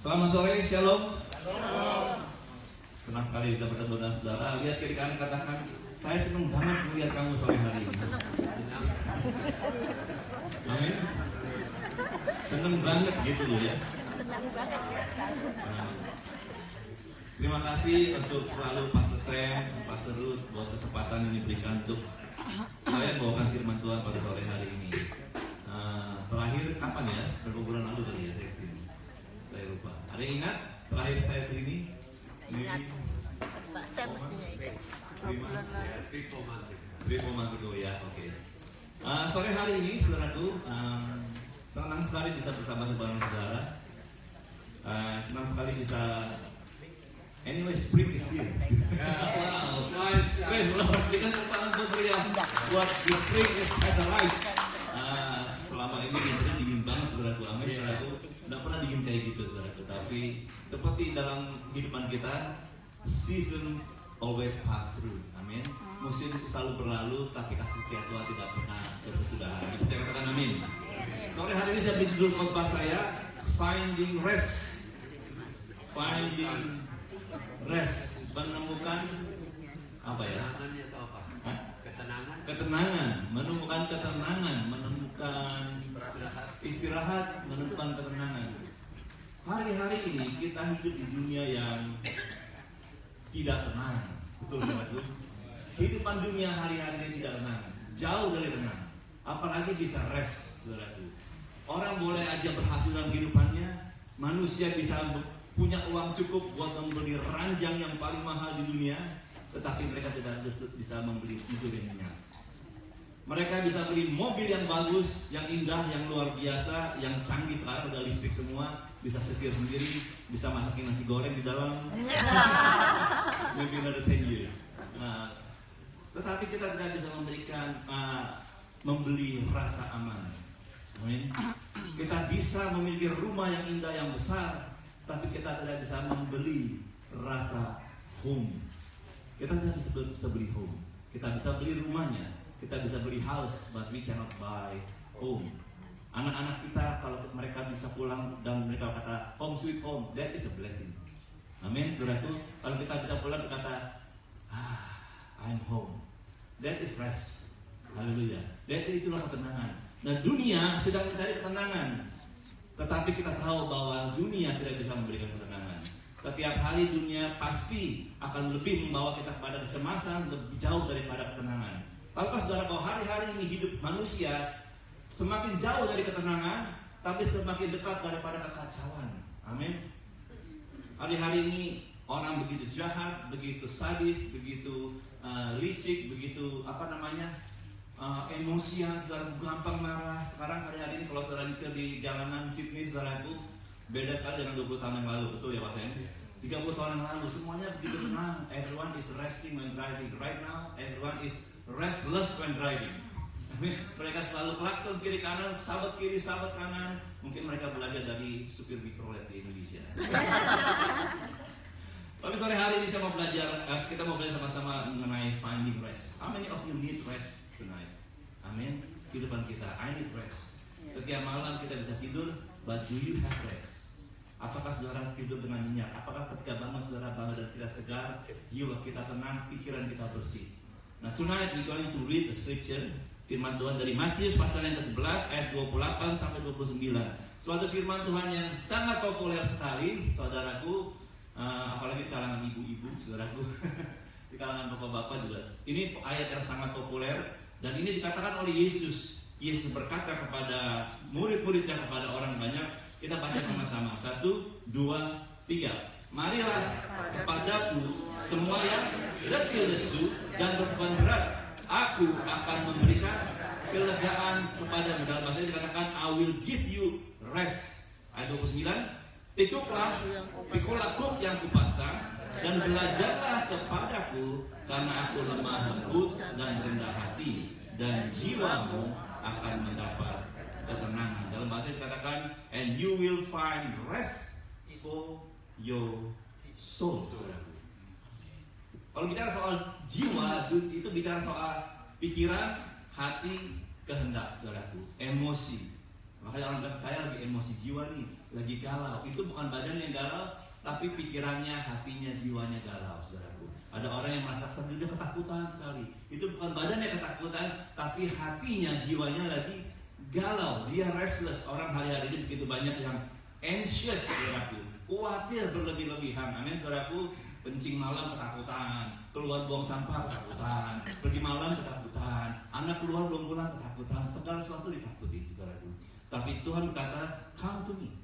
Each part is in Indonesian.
Selamat sore, Shalom. Senang sekali bisa bertemu dengan saudara. Lihat kiri kanan, katakan, saya senang banget melihat kamu sore hari ini. Amin. Senang banget gitu loh ya. Senang banget ya. Terima kasih untuk selalu Pastor Sam, Pastor Ruth buat kesempatan yang diberikan untuk saya membawakan firman Tuhan pada sore hari ini. Terakhir kapan ya? Berapa bulan lalu tadi ya dari sini? Saya lupa. Ada yang ingat terakhir saya ke sini? Ingat. Pak Sam mestinya itu. 3 months ago ya, oke. Sore hari ini, saudaraku, senang sekali bisa bersama saudara. Senang sekali bisa. Anyway, spring is here. Wow, praise the Lord. Berikan tepuk tangan buat Maria. Buat the spring has arrived. Selama ini dingin banget, saudaraku. Amin, saudaraku. Tidak pernah dingin kayak gitu, saudaraku. Tapi seperti dalam kehidupan kita, seasons always pass through. Amin. Musim selalu berlalu, tapi kasih setia Tuhan tidak pernah berkesudahan. Kita katakan amin. Sore hari ini saya beri judul khotbah saya, Finding Rest. Finding Rest, menemukan apa ya? Ketenangan, menemukan ketenangan, menemukan istirahat, menemukan ketenangan. Hari-hari ini kita hidup di dunia yang tidak tenang, betul betul. Kehidupan dunia hari-hari ini tidak tenang, jauh dari tenang. Apalagi bisa rest, saudaraku. Orang boleh aja berhasil dalam kehidupannya, manusia bisa punya uang cukup buat membeli ranjang yang paling mahal di dunia, tetapi mereka tidak bisa membeli tidur yang nyenyak. Mereka bisa beli mobil yang bagus, yang indah, yang luar biasa, yang canggih, sekarang udah listrik semua, bisa setir sendiri, bisa masakin nasi goreng di dalam. Maybe another 10 years. Tetapi kita tidak bisa memberikan, membeli rasa aman. Amin. Kita bisa memiliki rumah yang indah, yang besar, tapi kita tidak bisa membeli rasa home. Kita tidak bisa beli home. Kita bisa beli rumahnya, kita bisa beli house, but we cannot buy home. Anak-anak kita kalau mereka bisa pulang dan mereka kata home sweet home, that is a blessing. Amin, saudaraku. Kalau kita bisa pulang berkata, I'm home, that is rest. Haleluya. That itulah ketenangan. Nah, dunia sedang mencari ketenangan, tetapi kita tahu bahwa dunia tidak bisa memberikan ketenangan. Setiap hari dunia pasti akan lebih membawa kita kepada kecemasan, lebih jauh daripada ketenangan. Tahukah saudara bahwa hari-hari ini hidup manusia semakin jauh dari ketenangan, tapi semakin dekat daripada kekacauan. Amin. Hari-hari ini orang begitu jahat, begitu sadis, begitu licik, begitu emosian, saudara, gampang marah. Sekarang hari-hari ini kalau saudara nyetir di jalanan Sydney, saudaraku, beda sekali dengan 20 tahun yang lalu, betul ya Pak Sen? 30 tahun yang lalu semuanya begitu tenang. Everyone is resting when driving. Right now, everyone is restless when driving. Mereka selalu klakson kiri kanan, sahabat kiri, sahabat kanan. Mungkin mereka belajar dari supir mikrolet di Indonesia. Tapi sore hari ini saya mau belajar, kita mau belajar sama-sama mengenai finding rest. How many of you need rest tonight? Amin. Kehidupan kita, I need rest. Setiap malam kita bisa tidur, but do you have rest? Apakah saudara tidur dengan nyenyak? Apakah ketika bangun saudara bangun dan kita segar, jiwa kita tenang, pikiran kita bersih? Nah, tonight we going to read the scripture, firman Tuhan dari Matius pasal yang ke-11 ayat 28 sampai 29. Suatu firman Tuhan yang sangat populer sekali, saudaraku, apalagi di kalangan ibu-ibu, saudaraku, di kalangan bapak-bapak juga. Ini ayat yang sangat populer dan ini dikatakan oleh Yesus. Yesus berkata kepada murid-muridnya, kepada orang banyak. Kita baca sama-sama. 1, 2, 3. Marilah kepadaku semua yang letih lesu dan berbeban berat, aku akan memberikan kelegaan kepadamu. Dalam bahasa ini dikatakan, I will give you rest. Ayat 29. Pikulah kuk yang kupasang dan belajarlah kepadaku, karena aku lemah lembut dan rendah hati, dan jiwamu akan mendapat ketenangan. Dalam bahasa dikatakan, and you will find rest for your soul. Kalau bicara soal jiwa, itu bicara soal pikiran, hati, kehendak, saudaraku, emosi. Makanya orang bilang, saya lagi emosi jiwa nih, lagi galau. Itu bukan badan yang galau, tapi pikirannya, hatinya, jiwanya galau, saudaraku. Ada orang yang merasa dia ketakutan sekali. Itu bukan badannya ketakutan, tapi hatinya, jiwanya lagi galau. Dia restless. Orang hari-hari ini begitu banyak yang anxious, saudaraku. Khawatir berlebih-lebihan. Amin, saudaraku. Kencing malam ketakutan, keluar buang sampah ketakutan, pergi malam ketakutan, anak keluar belum pulang ketakutan, segala sesuatu ditakuti, saudaraku. Tapi Tuhan berkata, come to me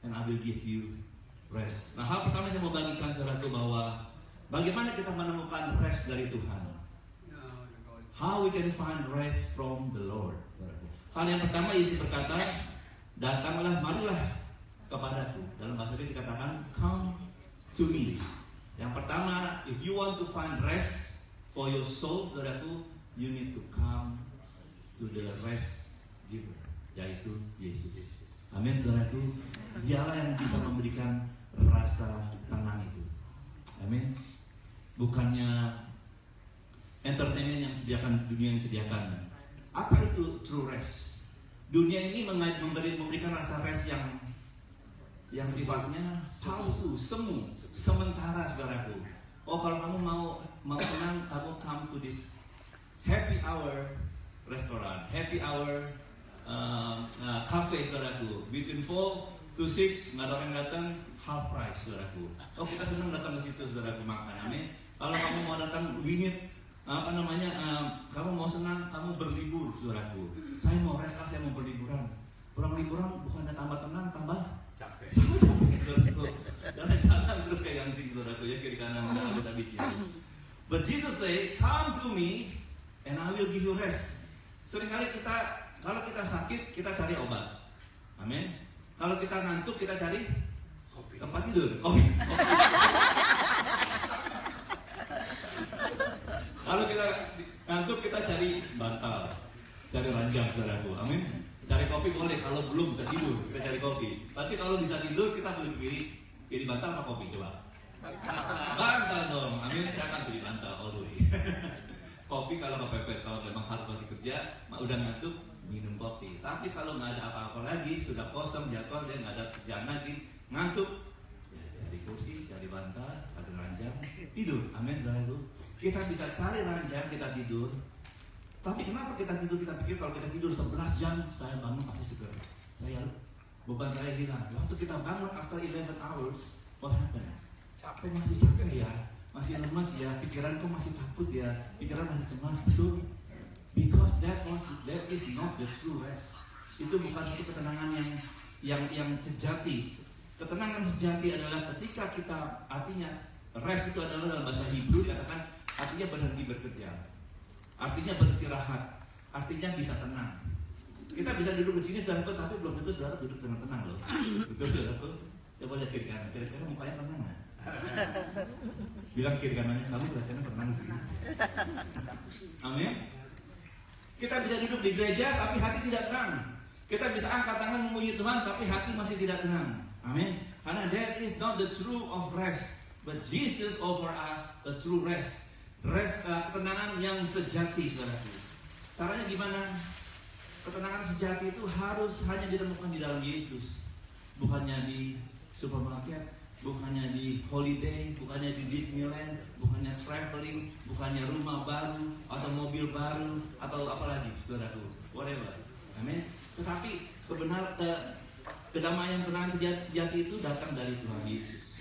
and I will give you rest. Nah, hal pertama saya mau bagikan, saudaraku, bahwa bagaimana kita menemukan rest dari Tuhan. How we can find rest from the Lord, saudaraku. Hal yang pertama, Yesus berkata, datanglah, marilah kepadaku. Dalam bahasa ini dikatakan, come to me. Yang pertama, if you want to find rest for your soul, saudaraku, you need to come to the rest giver, yaitu Yesus. Amin, saudaraku. Dialah yang bisa memberikan rasa tenang itu. Amin. Bukannya entertainment yang sediakan, dunia yang sediakan. Apa itu true rest? Dunia ini memberikan rasa rest yang sifatnya palsu, semu, sementara, saudaraku. Oh, kalau kamu mau tenang, kamu come to this happy hour restaurant, happy hour cafe, saudaraku. Between 4 to 6 nggak ada orang datang, half price, saudaraku. Oh, kita senang datang ke situ, saudaraku, makan. Amin. Kalau kamu mau datang wingit, kamu mau senang, kamu berlibur, saudaraku. Saya mau rest, saya mau berliburan. Pulang liburan bukannya tambah tenang, tambah capek, saudaraku. Jangan terus kayak gangsing, saudaraku, ya, kiri kanan nggak habis-habisnya. But Jesus say, come to me and I will give you rest. Seringkali kalau kita sakit, kita cari obat. Amin. Kalau kita ngantuk, kita cari tempat tidur, kopi. Kalau kita ngantuk, kita cari bantal, cari ranjang, saudaraku. Amin. Cari kopi boleh, kalau belum bisa tidur, kita cari kopi. Tapi kalau bisa tidur, kita boleh pilih bantal apa kopi, coba? Bantal dong. Amin, saya akan pilih bantal all the way. Kopi kalau kepepet, kalau memang harus masih kerja, udah ngantuk, minum kopi. Tapi kalau nggak ada apa-apa lagi, sudah kosong jadwal, dia nggak ada kerjaan lagi, ngantuk, ya, cari kursi, cari bantal, ada ranjang, tidur. Amin, saudaraku. Kita bisa cari ranjang, kita tidur. Tapi kenapa kita tidur? Kita pikir kalau kita tidur 11 jam, saya bangun pasti seger. Beban saya hilang. Waktu kita bangun after 11 hours, what happened? Capek, masih capek ya, masih lemas ya, pikiran kok masih takut ya, pikiran masih cemas, betul? Because that is not the true rest. Itu bukan itu ketenangan yang sejati. Ketenangan sejati adalah ketika kita, artinya rest itu adalah dalam bahasa Hebrew dikatakan artinya berhenti bekerja, artinya beristirahat, artinya bisa tenang. Kita bisa duduk di sini, saudaraku, tapi belum tentu saudara duduk dengan tenang loh. Betul, saudaraku? Coba lihat kiri kanan, kira-kira mukanya tenang nggak? Bilang kiri kanannya, kamu kelihatannya tenang sih. Amin. Kita bisa duduk di gereja, tapi hati tidak tenang. Kita bisa angkat tangan memuji Tuhan, tapi hati masih tidak tenang. Amin. Karena that is not the true of rest, but Jesus offer us a true rest. Rest, ketenangan yang sejati, saudaraku. Caranya gimana? Ketenangan sejati itu harus hanya ditemukan di dalam Yesus, bukannya di supermarket, bukannya di holiday, bukannya di Disneyland, bukannya traveling, bukannya rumah baru atau mobil baru atau apa lagi, saudaraku, whatever. Amin. Tetapi kedamaian ketenangan sejati itu datang dari Tuhan Yesus.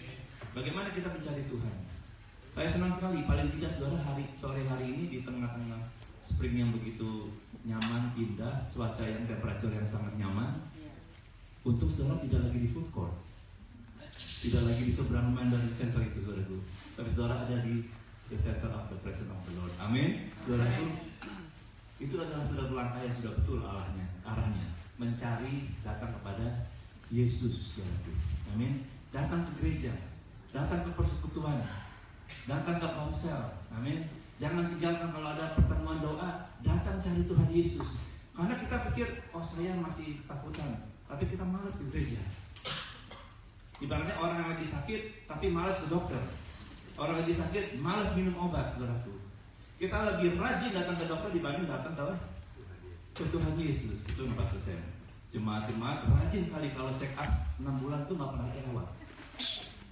Bagaimana kita mencari Tuhan? Saya senang sekali, paling tidak saudara, sore hari ini di tengah-tengah spring yang begitu nyaman, indah, cuaca yang temperatur yang sangat nyaman, untuk saudara tidak lagi di food court, tidak lagi di seberang Mandarin Center itu, saudaraku, tapi saudara ada di the center of the presence of the Lord. Amin, saudaraku. Itu adalah saudara langkah yang sudah betul arahnya mencari, datang kepada Yesus, saudaraku. Amin. Datang ke gereja, datang ke persekutuan, datang ke komsel. Amin. Jangan tinggalkan kalau ada pertemuan doa, datang cari Tuhan Yesus. Karena kita pikir, oh saya masih ketakutan, tapi kita malas di gereja. Ibaratnya orang yang lagi sakit, tapi malas ke dokter. Orang lagi sakit, malas minum obat, saudaraku. Kita lebih rajin datang ke dokter dibanding datang ke Tuhan Yesus. Itu 4%. Jemaat-jemaat rajin kali kalau check up 6 bulan tuh nggak pernah lewat.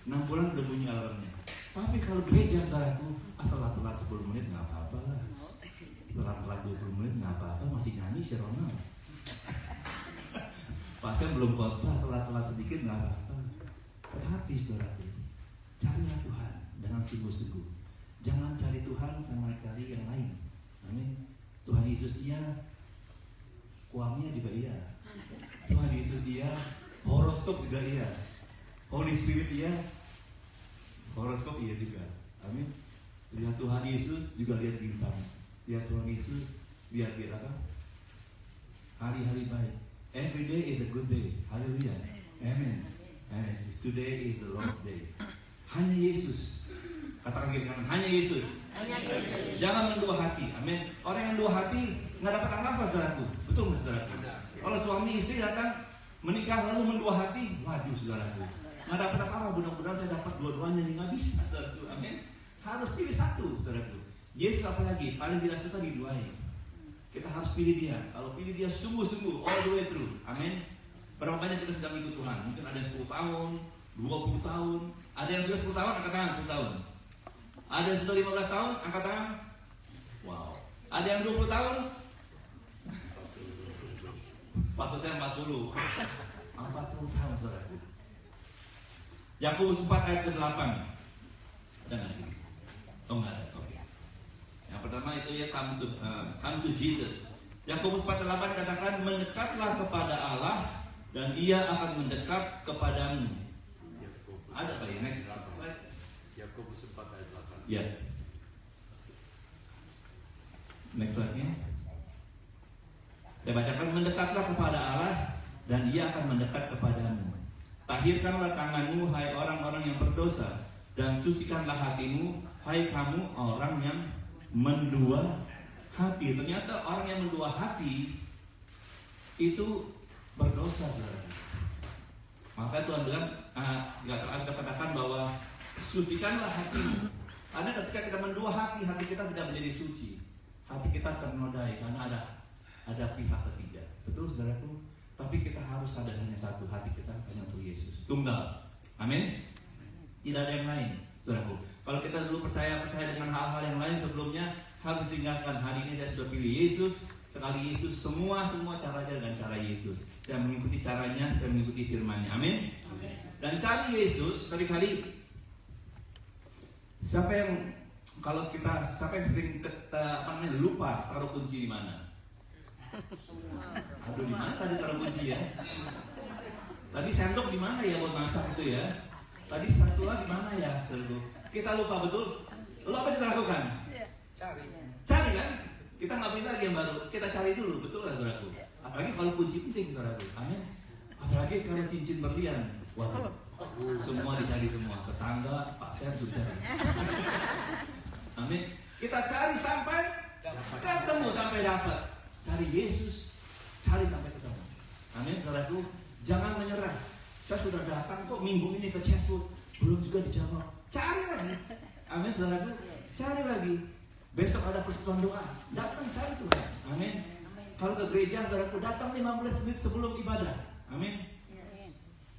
6 bulan udah bunyi alarmnya. Tapi kalau gereja, saudaraku, telat-telat 10 menit nggak apa-apa lah. Telat-telat 20 menit nggak apa-apa, masih nyanyi si Ronald. Pasnya belum khotbah, telat-telat sedikit nggak apa-apa. Tetapi saudaraku, carilah Tuhan dengan sungguh-sungguh. Jangan cari Tuhan sama cari yang lain. Amin. Tuhan Yesus iya, kuamnya juga iya. Tuhan Yesus iya, horoskop juga iya. Holy Spirit iya, horoskop iya juga. Amin. Lihat Tuhan Yesus juga lihat bintang. Lihat Tuhan Yesus, lihat apa? Hari-hari baik. Every day is a good day. Haleluya. Amin. Amin. Today is the Lord's day. Hanya Yesus. Katakan kiri kanan, hanya Yesus. Hanya Yesus. Jangan mendua hati. Amin. Orang yang dua hati nggak dapat apa-apa, saudaraku. Betul nggak, saudaraku? Kalau suami istri datang menikah lalu mendua hati, waduh, saudaraku, nggak dapat apa-apa. Mudah-mudahan saya dapat dua-duanya nih, nggak bisa, saudaraku. Amin. Harus pilih satu, saudaraku. Yesus apalagi paling tidak suka diduai. Kita harus pilih dia. Kalau pilih dia sungguh-sungguh, all the way through. Amin. Berapa banyak kita sudah ikut Tuhan? Mungkin ada yang 10 tahun, 20 tahun. Ada yang sudah 10 tahun, angkat tangan 10 tahun. Ada yang sudah 15 tahun, angkat tangan. Wow. Ada yang 20 tahun? Pastor saya 40. 40 tahun, saudaraku. Yakobus 4 ayat ke-8. Ada nggak sih? Oh, nggak ada. Oke. Yang pertama itu ya come to Jesus. Yakobus 4:8 katakan, mendekatlah kepada Allah dan Ia akan mendekat kepadamu. Ada kali next slide. Yakobus 4 ayat 8. Ya. Next slide-nya. Saya bacakan, mendekatlah kepada Allah dan Ia akan mendekat kepadamu. Tahirkanlah tanganmu, hai orang-orang yang berdosa, dan sucikanlah hatimu, hai kamu orang yang mendua hati. Ternyata orang yang mendua hati itu berdosa, saudara. Maka Tuhan bilang, kita katakan bahwa sucikanlah hatimu. Karena ketika kita mendua hati, hati kita tidak menjadi suci. Hati kita ternodai karena ada pihak ketiga. Betul, saudaraku? Tapi kita harus sadar hanya satu, hati kita hanya untuk Yesus. Tunggal. Amin. Tidak ada yang lain, saudaraku. Kalau kita dulu percaya dengan hal-hal yang lain sebelumnya, harus tinggalkan. Hari ini saya sudah pilih Yesus. Sekali Yesus, semua caranya dengan cara Yesus. Saya mengikuti caranya, saya mengikuti firman-Nya. Amin. Dan cari Yesus, kali-kali siapa yang sering lupa taruh kunci di mana? Aduh, di mana tadi taruh kunci ya? Tadi sendok di mana ya buat masak itu ya? Tadi spatula di mana ya? Kita lupa, betul? Lalu apa kita lakukan? Cari kan? Kita nggak pilih lagi yang baru. Kita cari dulu, betul kan, saudaraku? Apalagi kalau kunci penting, saudaraku. Amin. Apalagi kalau cincin berlian. Waduh, semua dicari semua. Tetangga, Pak Ser sudah. Amin. Kita cari sampai ketemu, sampai dapat. Cari Yesus, cari sampai ketemu. Amin, saudaraku. Jangan menyerah. Saya sudah datang kok minggu ini ke Chestwood, belum juga dijawab. Cari lagi. Amin, saudaraku. Cari lagi. Besok ada persekutuan doa, datang cari Tuhan. Amin. Kalau ke gereja, saudaraku, datang 15 menit sebelum ibadah. Amin.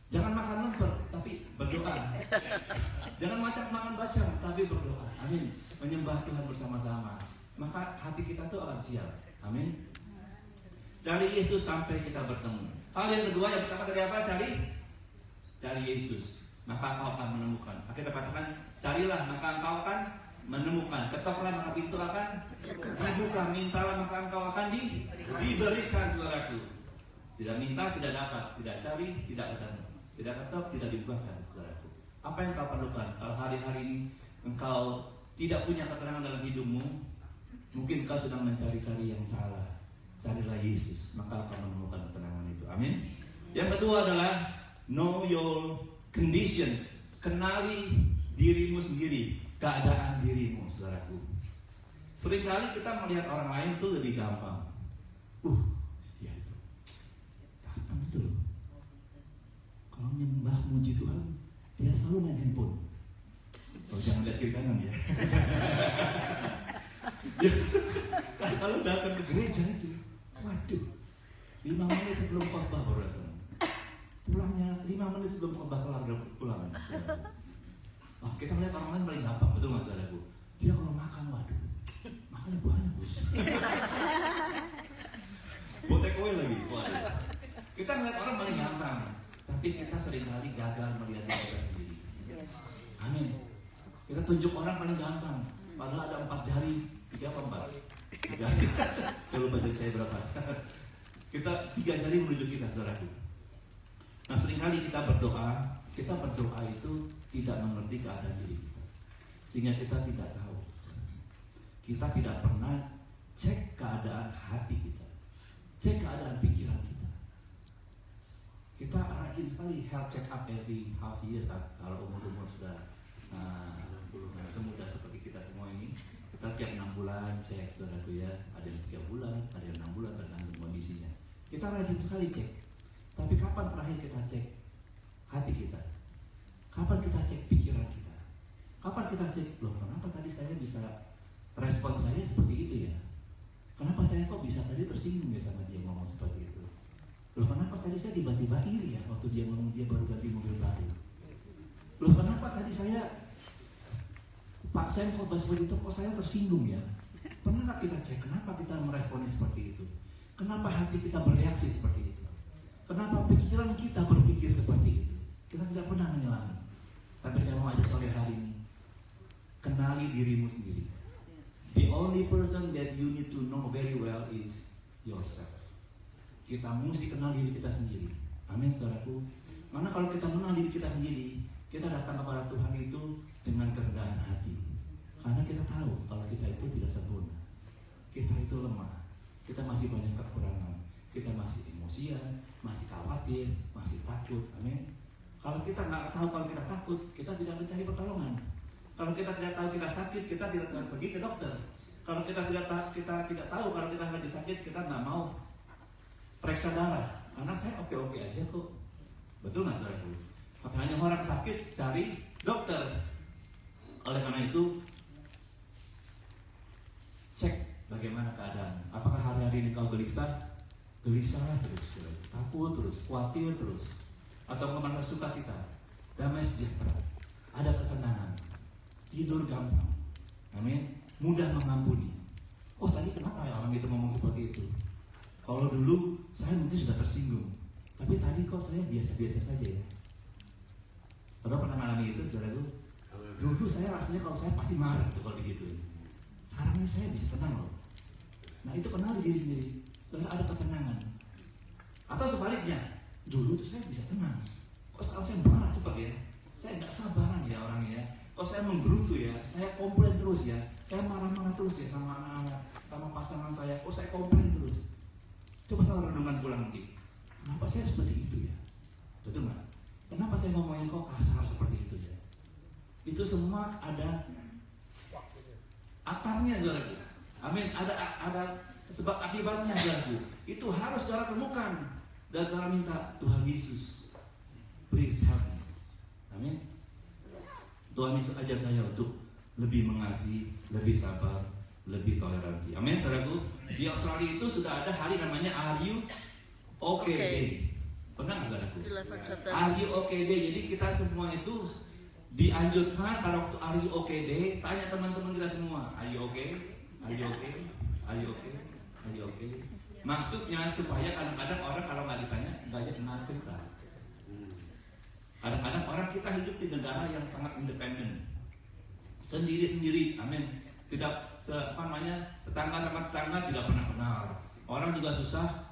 Jangan makan lemper, tapi berdoa. Jangan makan bacang, tapi berdoa. Amin. Menyembah Tuhan bersama-sama. Maka hati kita tuh akan siap. Amin. Cari Yesus sampai kita bertemu. Hal yang kedua, yang pertama tadi apa? Cari Yesus. Maka engkau akan menemukan. Kita katakan, carilah maka engkau akan menemukan. Ketoklah maka pintu akan dibuka. Mintalah maka engkau akan diberikan, saudaraku. Tidak minta, tidak dapat. Tidak cari, tidak ketemu. Tidak ketok, tidak dibukakan, saudaraku. Apa yang kau perlukan? Kalau hari-hari ini engkau tidak punya keterangan dalam hidupmu, mungkin kau sedang mencari-cari yang salah. Carilah Yesus, maka akan menemukan ketenangan itu. Amin. Yang kedua adalah know your condition. Kenali dirimu sendiri, keadaan dirimu, saudaraku. Seringkali kita melihat orang lain itu lebih gampang. Dia itu datang itu loh. Kalau menyembah muji Tuhan, dia selalu main handphone. Oh, jangan lihat kiri kanan ya. Kalau datang ke gereja itu, waduh, 5 menit sebelum khotbah baru datang. Pulangnya 5 menit sebelum khotbah kelar udah pulang. Wah, kita melihat orang lain paling gampang, betul nggak saudaraku? Dia kalau makan, waduh, makannya banyak bos. Buat take away lagi, waduh. Kita melihat orang paling gampang, tapi kita seringkali gagal melihat diri kita sendiri. Amin. Kita tunjuk orang paling gampang, padahal ada 4 jari, 3 apa 4? 3 jari. Saya lupa jari saya berapa. Kita 3 jari menunjuk kita, saudaraku. Nah, seringkali kita berdoa itu tidak mengerti keadaan diri kita, sehingga kita tidak tahu. Kita tidak pernah cek keadaan hati kita, cek keadaan pikiran kita. Kita rajin sekali health check up every half year kan? Kalau umur sudah semudah seperti kita semua ini, kita tiap 6 bulan cek, saudaraku ya. Ada yang 3 bulan, ada yang 6 bulan tergantung kondisinya. Kita rajin sekali cek. Tapi kapan terakhir kita cek hati kita? Kapan kita cek pikiran kita? Kapan kita cek, loh kenapa tadi saya bisa respon saya seperti itu ya? Kenapa saya kok bisa tadi tersinggung ya sama dia ngomong seperti itu? Loh kenapa tadi saya tiba-tiba iri ya waktu dia ngomong dia baru ganti mobil baru? Loh kenapa tadi Pak saya khotbah seperti itu kok saya tersinggung ya? Pernah nggak kita cek kenapa kita meresponi seperti itu? Kenapa hati kita bereaksi seperti itu? Kenapa pikiran kita berpikir seperti itu? Kita tidak pernah menyelami. Tapi saya mau ajak sore hari ini, kenali dirimu sendiri. The only person that you need to know very well is yourself. Kita mesti kenal diri kita sendiri. Amin, saudaraku. Karena kalau kita mengenal diri kita sendiri, kita datang kepada Tuhan itu dengan kerendahan hati. Karena kita tahu kalau kita itu tidak sempurna. Kita itu lemah. Kita masih banyak kekurangan. Kita masih emosian, masih khawatir, masih takut. Amin. Kalau kita nggak tahu kalau kita takut, kita tidak mencari pertolongan. Kalau kita tidak tahu kita sakit, kita tidak akan pergi ke dokter. Kalau kita tidak tahu kalau kita lagi sakit, kita nggak mau periksa darah. Karena saya oke-oke aja kok. Betul nggak saudaraku? Hanya orang sakit cari dokter. Oleh karena itu, cek bagaimana keadaan. Apakah hari-hari ini kau gelisah terus, takut terus, khawatir terus, atau merasa sukacita, damai sejahtera, ada ketenangan, tidur gampang, amin, mudah mengampuni. Oh tadi kenapa ya orang itu ngomong seperti itu? Kalau dulu saya mungkin sudah tersinggung, tapi tadi kok saya biasa-biasa saja ya. Pernah mengalami itu, saudaraku? Dulu saya rasanya kalau saya pasti marah tuh kalau begitu. Sekarang ini saya bisa tenang loh. Nah itu kenal diri sendiri. Soalnya ada ketenangan. Atau sebaliknya, dulu tuh saya bisa tenang. Kok sekarang saya marah cepat ya? Saya nggak sabaran ya orangnya. Kok saya menggerutu ya? Saya komplain terus ya? Saya marah-marah terus ya sama anak-anak, sama pasangan saya. Kok saya komplain terus? Coba saya renungan pulang nanti. Kenapa saya seperti itu ya? Betul nggak? Kenapa saya ngomongin kok kasar seperti itu ya? Itu semua ada akarnya, saudaraku. Amin. Ada sebab akibatnya, saudaraku. Itu harus saudara temukan dan saudara minta Tuhan Yesus, please help me. Amin. Tuhan Yesus ajar saya untuk lebih mengasihi, lebih sabar, lebih toleransi. Amin, saudaraku. Di Australia itu sudah ada hari namanya Are You Okay Day. Pernah nggak, saudaraku? Are You Okay Day. Jadi kita semua itu dianjurkan pada waktu Are You Okay Day, tanya teman-teman kita semua, Are you okay? Are you okay? Are you okay? Are you okay? Maksudnya supaya kadang-kadang orang kalau nggak ditanya nggak cerita. Kadang-kadang orang kita hidup di negara yang sangat independen, sendiri-sendiri, amin. Tidak tetangga sama tetangga tidak pernah kenal. Orang juga susah,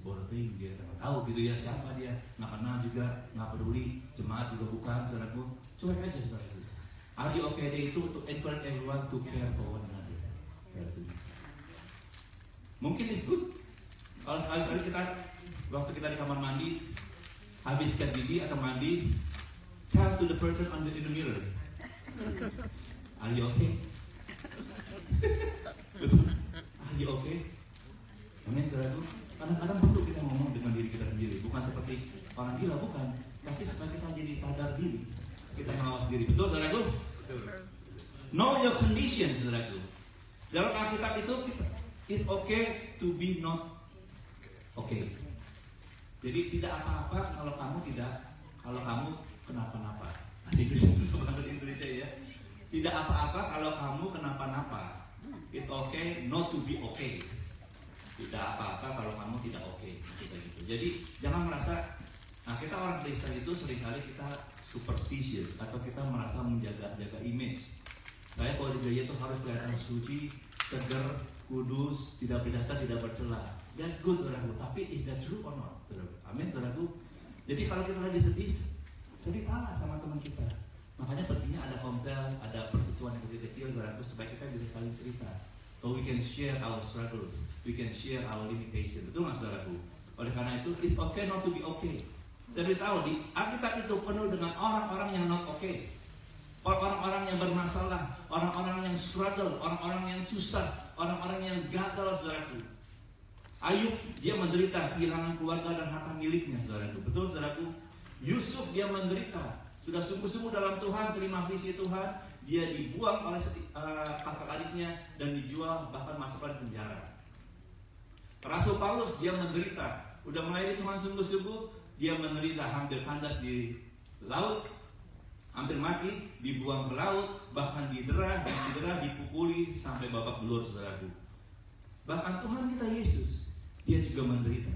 bodoh tinggi, dia tak tahu gitu ya siapa dia, nggak kenal juga, nggak peduli, jemaat juga bukan, saudaraku, cuek aja saudaraku. Are You Okay Day itu untuk encourage everyone to care for one another. Mungkin it's good kalau sekali-kali kita waktu kita di kamar mandi habis sikat gigi atau mandi, tell to the person in the mirror, Are you okay? Are you okay? Amin, saudaraku. Kadang-kadang perlu kita ngomong dengan diri kita sendiri, bukan seperti orang gila, bukan, tapi supaya kita jadi sadar diri, kita ngawas diri. Betul, saudaraku? Know your condition, saudaraku. Dalam Alkitab itu it's okay to be not oke. Jadi tidak apa-apa kalau kamu kenapa-napa. Bahasa Indonesia ya. Tidak apa-apa kalau kamu kenapa-napa. It's okay not to be okay. Tidak apa-apa kalau kamu tidak oke. Gitu. Jadi jangan merasa, kita orang Kristen itu seringkali kita superstitious atau kita merasa menjaga image. Saya kalau di gereja itu harus kelihatan suci, seger, kudus, tidak berdata, tidak bercela. That's good, saudaraku. Tapi is that true or not? Amin, saudaraku. Jadi kalau kita lagi sedih, ceritalah sama teman kita. Makanya pentingnya ada konsel, ada pertemuan yang kecil-kecil, saudaraku, supaya kita bisa saling cerita. So we can share our struggles, we can share our limitation. Betul nggak, saudaraku? Oleh karena itu, it's okay not to be okay. Saya beritahu di Alkitab itu penuh dengan orang-orang yang not okay. Orang-orang yang bermasalah, orang-orang yang struggle, orang-orang yang susah, orang-orang yang gagal, saudaraku. Ayub, dia menderita kehilangan keluarga dan harta miliknya, saudaraku. Betul, saudaraku? Yusuf, dia menderita. Sudah sungguh-sungguh dalam Tuhan, terima visi Tuhan. Dia dibuang oleh kakak adiknya dan dijual, bahkan masukkan penjara. Rasul Paulus, dia menderita. Udah melayani Tuhan sungguh-sungguh, dia menderita, hampir kandas di laut, hampir mati, dibuang ke laut, bahkan didera, dipukuli sampai babak belur, saudaraku. Bahkan Tuhan kita Yesus, dia juga menderita.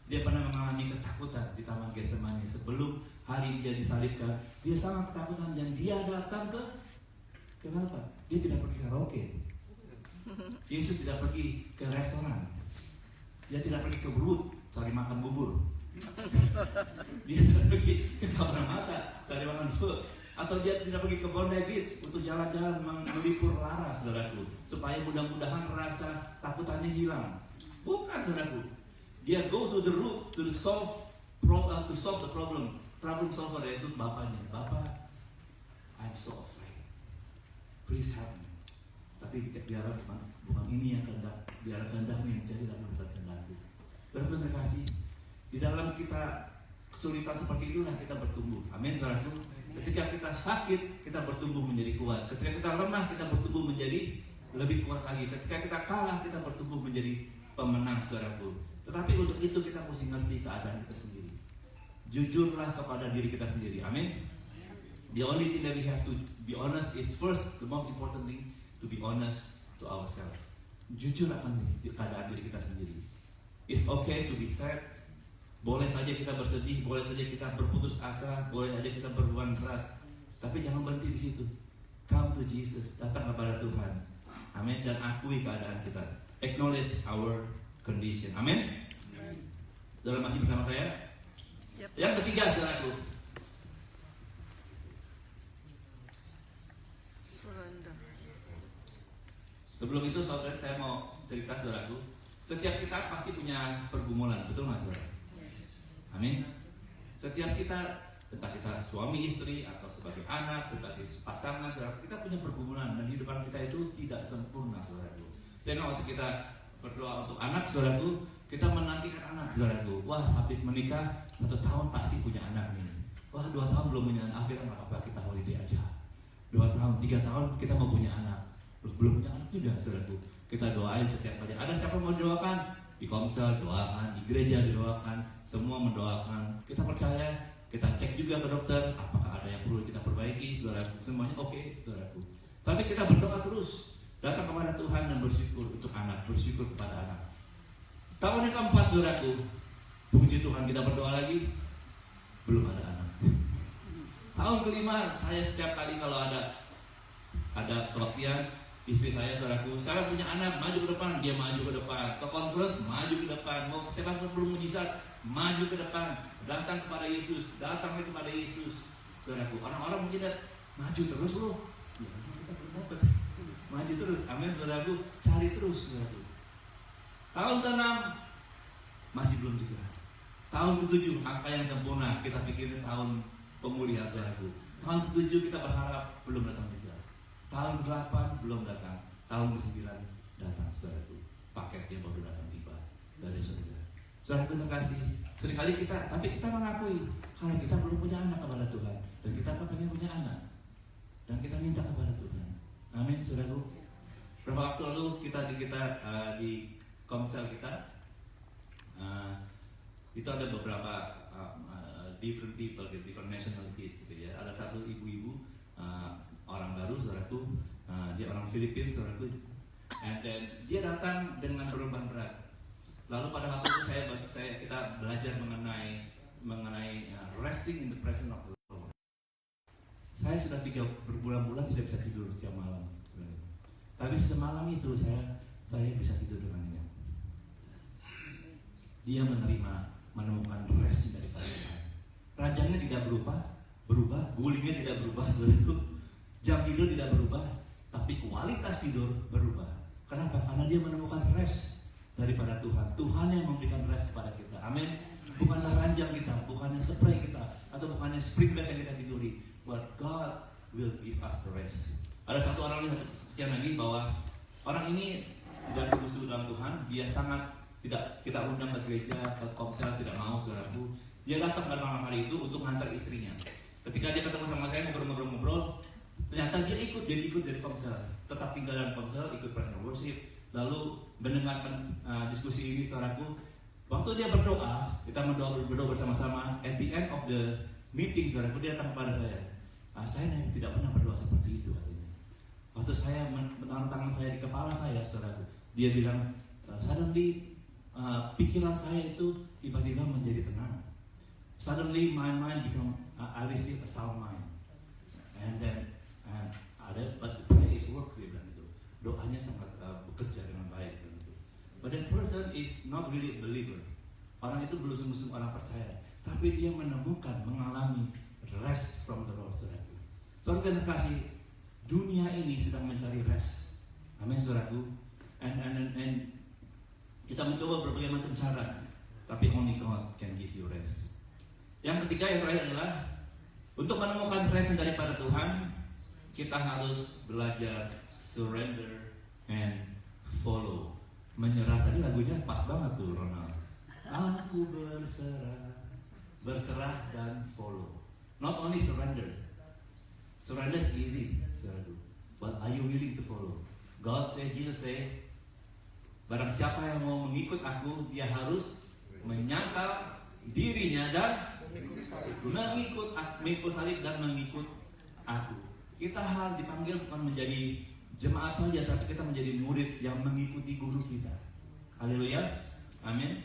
Dia pernah mengalami ketakutan di Taman Getsemani sebelum hari dia disalibkan. Dia sangat ketakutan dan dia datang ke apa? Dia tidak pergi karaoke. Yesus tidak pergi ke restoran. Dia tidak pergi ke Brut cari makan bubur. Dia tidak pergi ke Kamar Mata cari makan food. Atau dia tidak pergi ke Bondi Beach untuk jalan-jalan melipur lara, saudaraku, supaya mudah-mudahan rasa takutannya hilang. Bukan, saudaraku. Dia go to the root to solve the problem. Problem solver yaitu bapaknya. Bapak, I'm so afraid. Please help me. Tapi biar bukan ini yang kehendak, biar kehendakmu yang jadi dan bukan kehendakku. Saudara terkasih, di dalam kita kesulitan seperti itulah kita bertumbuh. Amin, saudaraku. Ketika kita sakit, kita bertumbuh menjadi kuat. Ketika kita lemah, kita bertumbuh menjadi lebih kuat lagi. Ketika kita kalah, kita bertumbuh menjadi pemenang, saudaraku. Tetapi untuk itu kita mesti ngerti keadaan kita sendiri. Jujurlah kepada diri kita sendiri. Amin. The only thing that we have to be honest is first, the most important thing, to be honest to ourselves. Jujur akan keadaan diri kita sendiri. It's okay to be sad. Boleh saja kita bersedih, boleh saja kita berputus asa, boleh saja kita berbeban berat. Tapi jangan berhenti di situ. Come to Jesus, datang kepada Tuhan. Amin. Dan akui keadaan kita. Acknowledge our condition. Amin. Saudara masih bersama saya? Yep. Yang ketiga, saudaraku. Sebelum itu, saudara, saya mau cerita, saudaraku. Setiap kita pasti punya pergumulan, betul nggak, saudara? Amin. Setiap kita, entah kita suami istri atau sebagai anak, sebagai pasangan, saudara, kita punya pergumulan dan hidupan kita itu tidak sempurna, saudaraku. Sehingga waktu kita berdoa untuk anak, saudaraku, kita menantikan anak, saudaraku. Wah, habis menikah 1 tahun pasti punya anak nih. Wah, 2 tahun belum punya anak, akhirnya nggak apa-apa, kita holiday aja. 2 tahun, 3 tahun kita mau punya anak, belum punya anak juga, saudaraku. Kita doain setiap kali. Ada siapa mau doakan? Di komsel doakan, di gereja didoakan, semua mendoakan. Kita percaya, kita cek juga ke dokter, apakah ada yang perlu kita perbaiki, saudaraku. Semuanya oke, saudaraku. Tapi kita berdoa terus, datang kepada Tuhan dan bersyukur untuk anak, bersyukur kepada anak. Tahun yang keempat, saudaraku, puji Tuhan kita berdoa lagi, belum ada anak. Tahun kelima, saya setiap kali kalau ada pelatihan, istri saya, saudaraku, saya punya anak, maju ke depan, dia maju ke depan. Ke conference, maju ke depan. Mau sepak belum mujizat, maju ke depan. Datang kepada Yesus, datang kepada Yesus. Saudaraku, orang-orang mungkin maju terus loh. Ya, kita belum dapat. Maju terus, amin, saudaraku. Cari terus, saudaraku. Tahun ke-6 masih belum juga. Tahun ke-7 angka yang sempurna, kita pikirin tahun pemulihan, saudaraku. Tahun ke-7 kita berharap belum datang juga. Tahun ke-8 belum datang. Tahun ke-9 datang, saudaraku. Paketnya baru datang tiba dari surga. Saudaraku terkasih, seringkali tapi kita mengakui kalau kita belum punya anak kepada Tuhan dan kita pengen punya anak dan kita minta kepada Tuhan. Amin, saudaraku. Beberapa waktu lalu kita di komsel kita Itu ada beberapa different people, different nationalities gitu ya. Ada satu ibu-ibu orang baru, saudaraku, dia orang Filipina, saudaraku, and then dia datang dengan beban berat. Lalu pada waktu itu kita belajar mengenai resting in the presence of the Lord. Saya sudah berbulan-bulan tidak bisa tidur setiap malam, tapi semalam itu saya bisa tidur dengan nyenyak. Dia menemukan rest daripada Tuhan. Rajanya tidak berubah, gulingnya tidak berubah, saudaraku. Jam tidur tidak berubah, tapi kualitas tidur berubah. Kenapa? Karena dia menemukan rest daripada Tuhan. Tuhan yang memberikan rest kepada kita. Amin. Bukanlah ranjang kita, bukannya spray kita, atau bukannya spring bed yang kita tiduri. But God will give us the rest. Ada satu orang ini siang lagi bahwa orang ini tidak khusus dalam Tuhan. Dia sangat tidak kita undang ke gereja, ke komsel, tidak mau, saudaraku. Dia datang pada malam hari itu untuk mengantar istrinya. Ketika dia ketemu sama saya ngobrol-ngobrol, ternyata dia ikut dari komsel, tetap tinggal dalam komsel, ikut praise and worship, lalu mendengarkan diskusi ini, saudaraku. Waktu dia berdoa, kita berdoa bersama-sama. At the end of the meeting, saudaraku, dia datang kepada saya. Saya tidak pernah berdoa seperti itu, katanya. Waktu saya menaruh tangan saya di kepala saya, saudaraku, dia bilang, suddenly pikiran saya itu tiba-tiba menjadi tenang. Suddenly my mind become, I receive a sound mind. And then but the prayer works, dia bilang itu. Doanya sangat bekerja dengan baik, bilang itu. But that person is not really a believer. Orang itu belum sungguh-sungguh orang percaya, tapi dia menemukan, mengalami rest from the Lord, saudaraku. Saudara kasih, dunia ini sedang mencari rest. Amin, saudaraku. And kita mencoba berbagai macam cara, tapi only God can give you rest. Yang ketiga, yang terakhir adalah untuk menemukan rest daripada Tuhan, kita harus belajar surrender and follow. Menyerah, tadi lagunya pas banget tuh, Ronald. Aku berserah dan follow. Not only surrender. Surrender is easy, but are you willing to follow? God said, Jesus said, barang siapa yang mau mengikut aku, dia harus menyangkal dirinya dan mengikut salib dan mengikut aku. Kita harus dipanggil bukan menjadi jemaat saja, tapi kita menjadi murid yang mengikuti guru kita. Haleluya, amin.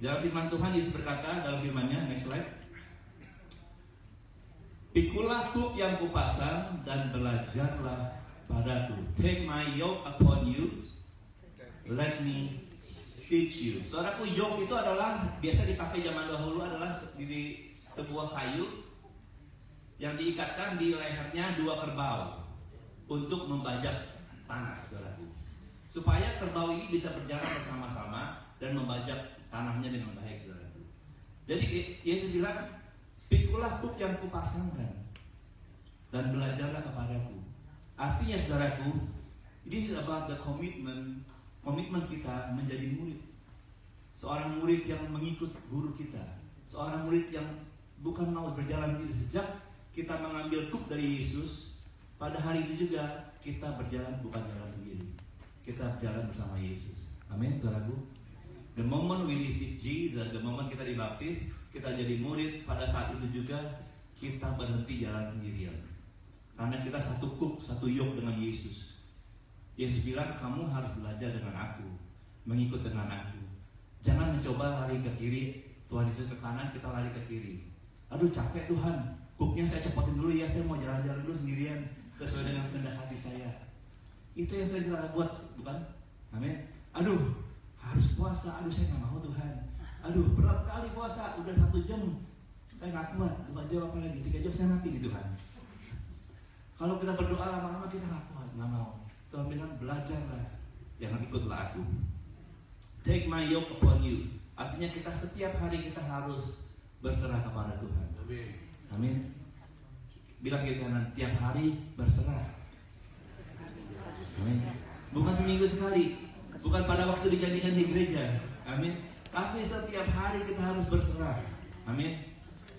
Dalam firman Tuhan, Yesus berkata dalam firman-Nya, next slide. Pikulah kuk yang kupasang dan belajarlah padaku. Take my yoke upon you, let me teach you. Saudaraku, yoke itu adalah biasa dipakai zaman dahulu, adalah di sebuah kayu yang diikatkan di lehernya dua kerbau untuk membajak tanah, saudaraku. Supaya kerbau ini bisa berjalan bersama-sama dan membajak tanahnya dengan baik, saudaraku. Jadi Yesus bilang, pikulah kuk yang kupasangkan dan belajarlah kepadaku. Artinya, saudaraku, this is about the commitment kita menjadi murid. Seorang murid yang mengikut guru kita. Seorang murid yang bukan mau berjalan sendiri. Sejak kita mengambil kuk dari Yesus, pada hari itu juga kita berjalan bukan jalan sendiri. Kita berjalan bersama Yesus. Amin, saudaraku. The moment we receive Jesus, the moment kita dibaptis, kita jadi murid, pada saat itu juga kita berhenti jalan sendirian. Karena kita satu kuk, satu yoke dengan Yesus. Yesus bilang, kamu harus belajar dengan aku, mengikut dengan aku. Jangan mencoba lari ke kiri, Tuhan Yesus ke kanan, kita lari ke kiri. Aduh, capek Tuhan, kuknya saya cepotin dulu ya, saya mau jalan-jalan dulu sendirian sesuai dengan kehendak hati saya. Itu yang saya bisa buat, bukan? Amin. Aduh, harus puasa, aduh saya nggak mau Tuhan. Aduh, berat sekali puasa, udah 1 jam saya nggak kuat, 2 jam apa lagi, 3 jam saya mati gitu kan. Kalau kita berdoa lama-lama kita nggak kuat, nggak mau. Tuhan bilang, belajarlah, jangan ikutlah aku. Take my yoke upon you. Artinya kita setiap hari kita harus berserah kepada Tuhan. Amin. Amin. Bilang ke kanan, tiap hari berserah. Amin. Bukan seminggu sekali, bukan pada waktu dijanjikan di gereja. Amin. Tapi setiap hari kita harus berserah. Amin.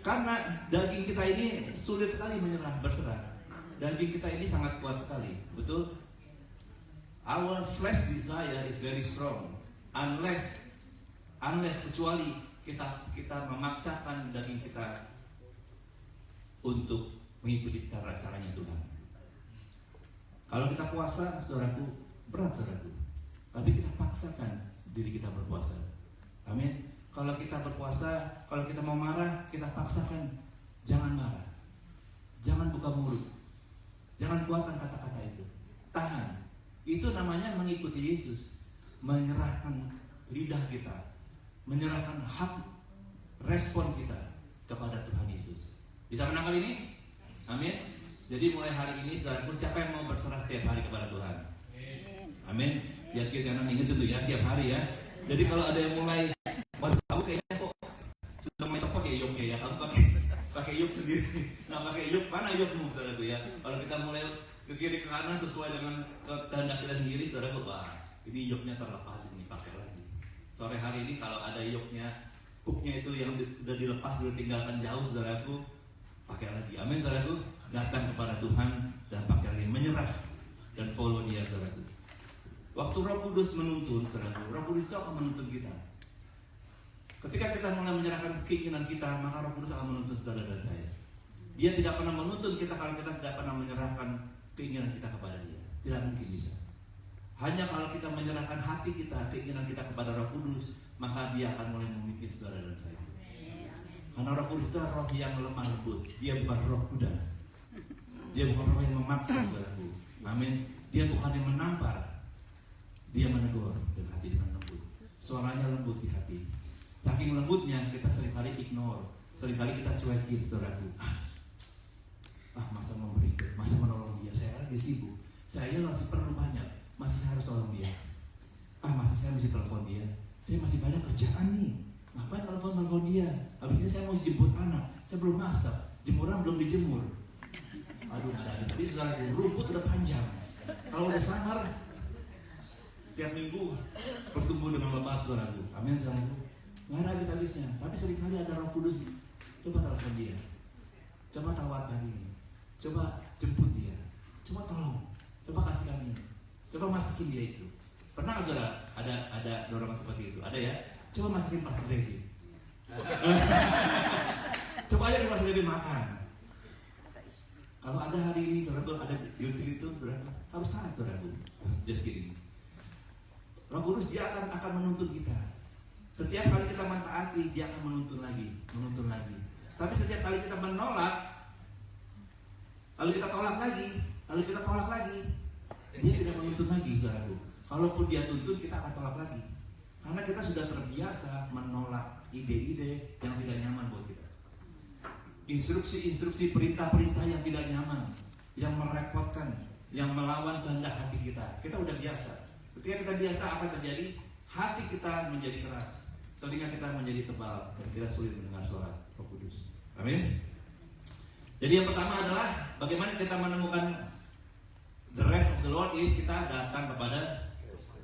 Karena daging kita ini sulit sekali berserah. Daging kita ini sangat kuat sekali, betul? Our flesh desire is very strong. Unless unless kecuali kita memaksakan daging kita untuk mengikuti cara-caranya Tuhan. Kalau kita puasa, saudaraku, berat saudaraku. Tapi kita paksakan diri kita berpuasa. Amin. Kalau kita berpuasa, kalau kita mau marah, kita paksakan jangan marah. Jangan buka mulut. Jangan keluarkan kata-kata itu. Tahan. Itu namanya mengikuti Yesus. Menyerahkan lidah kita, menyerahkan hak respon kita kepada Tuhan Yesus. Bisa menangkap ini? Amin. Jadi mulai hari ini saudaraku, siapa yang mau berserah setiap hari kepada Tuhan? Amin. Ya kita ingat itu ya, tiap hari ya. Jadi kalau ada yang mulai, waduh kamu kayaknya kok sudah mulai pakai yuk ya, kamu pakai yuk sendiri. Nah pakai yuk, mana yukmu saudaraku ya? Kalau kita mulai ke kiri ke kanan sesuai dengan kehendak kita sendiri, saudaraku, wah ini yuknya terlepas, ini pakai lagi. Sore hari ini kalau ada yuknya, hooknya itu yang sudah dilepas, sudah tinggalkan jauh, saudaraku, pakai lagi. Amin, saudaraku. Datang kepada Tuhan dan pakai lagi, menyerah dan follow Dia, saudaraku. Waktu Roh Kudus menuntun, saudaraku, Roh Kudus itu akan menuntun kita. Ketika kita mulai menyerahkan keinginan kita, maka Roh Kudus akan menuntun saudara dan saya. Dia tidak pernah menuntun kita kalau kita tidak pernah menyerahkan keinginan kita kepada Dia. Tidak mungkin bisa. Hanya kalau kita menyerahkan hati kita, keinginan kita kepada Roh Kudus, maka Dia akan mulai memimpin saudara dan saya. Karena Roh Kudus itu roh yang lemah lembut. Dia bukan roh kuda. Dia bukan roh yang memaksa, saudaraku. Amin. Dia bukan yang menampar. Dia menegur dengan hati dengan lembut. Suaranya lembut di hati. Saking lembutnya kita seringkali ignore, seringkali kita cuekin, saudaraku. Masa memberi, masa menolong dia. Saya lagi sibuk. Saya masih perlu banyak. Masa saya harus tolong dia? Masa saya mesti telepon dia? Saya masih banyak kerjaan nih. Ngapain telepon dia? Habis ini saya mau jemput anak. Saya belum masak. Jemuran belum dijemur. Aduh, tapi saudaraku, rumput udah panjang. Kalau udah sangar, setiap minggu bertumbuh dengan lebat, saudaraku. Amin, saudaraku. Nggak ada habis-habisnya. Tapi seringkali ada Roh Kudus. Coba telepon dia. Coba tawarkan ini. Coba jemput dia. Coba tolong. Coba kasihkan ini. Coba masakin dia itu. Pernah nggak saudara? Ada dorongan seperti itu? Ada ya? Coba masakin Pastor Devi. Coba aja Pastor Devi makan. Kalau ada hari ini, saudara, ada duty itu, saudara, harus taat, saudara. Just kidding. Roh Kudus dia akan menuntun kita. Setiap kali kita mentaati, dia akan menuntun lagi. Tapi setiap kali kita menolak, lalu kita tolak lagi, dia tidak menuntun lagi, saudaraku. Kalaupun dia tuntun, kita akan tolak lagi. Karena kita sudah terbiasa menolak ide-ide yang tidak nyaman buat kita. Instruksi-instruksi, perintah-perintah yang tidak nyaman, yang merepotkan, yang melawan kehendak hati kita. Kita udah biasa. Ketika kita biasa, apa yang terjadi? Hati kita menjadi keras, telinga kita menjadi tebal, dan kita sulit mendengar suara Roh Kudus. Amin. Jadi yang pertama adalah bagaimana kita menemukan the rest of the Lord is kita datang kepada